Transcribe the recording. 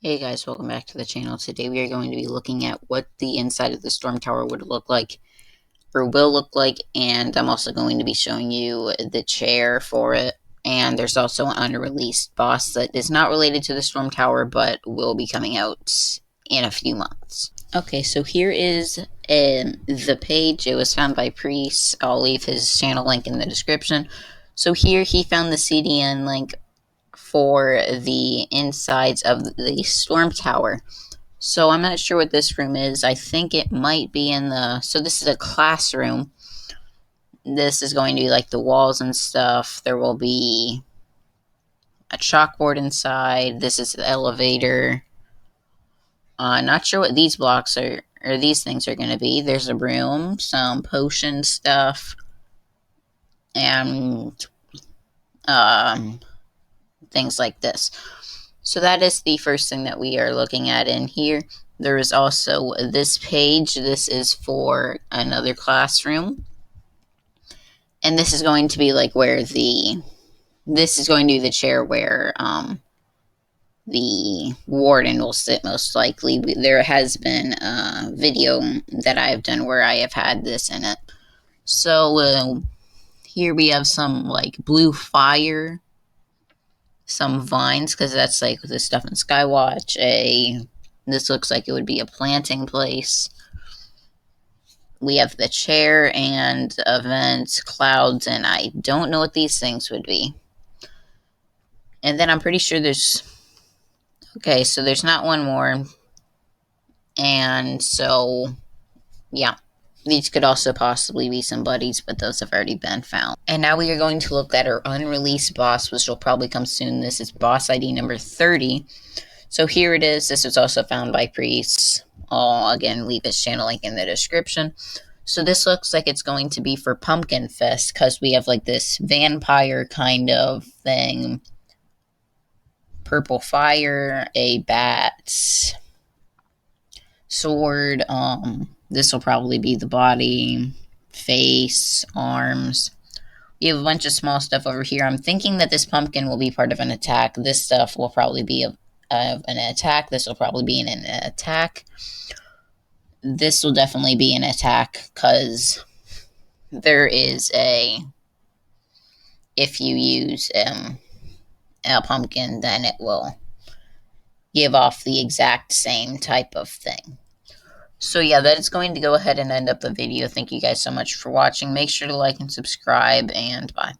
Hey guys, welcome back to the channel. Today we are going to be looking at what the inside of the storm tower would look like, or will look like, and I'm also going to be showing you the chair for it. And there's also an unreleased boss that is not related to the storm tower, but will be coming out in a few months. Okay, so here is the page. It was found by Priest. I'll leave his channel link in the description. So here he found the CDN link for the insides of the storm tower. So I'm not sure what this room is. I think it might be in the... So this is a classroom. This is going to be like the walls and stuff. There will be a chalkboard inside. This is the elevator. Not sure what these blocks are, or these things are going to be. There's a room, some potion stuff, and things like this. So that is the first thing that we are looking at in here. There is also this page. This is for another classroom. And this is going to be like where this is going to be the chair where the warden will sit most likely. There has been a video that I have done where I have had this in it. So here we have some like blue fire, some vines, because that's like the stuff in Skywatch. This looks like it would be a planting place. We have the chair and events, clouds, and I don't know what these things would be. And then I'm pretty sure there's... Okay, so there's not one more. And so, yeah. These could also possibly be some buddies, but those have already been found. And now we are going to look at our unreleased boss, which will probably come soon. This is boss ID number 30. So here it is. This was also found by Priest. I'll, again, leave his channel link in the description. So this looks like it's going to be for Pumpkin Fest, because we have like this vampire kind of thing. Purple fire, a bat, sword. This will probably be the body, face, arms. We have a bunch of small stuff over here. I'm thinking that this pumpkin will be part of an attack. This stuff will probably be an attack. This will probably be an attack. This will definitely be an attack, because there is a... If you use a pumpkin, then it will give off the exact same type of thing. So yeah, that is going to go ahead and end up the video. Thank you guys so much for watching. Make sure to like and subscribe, and bye.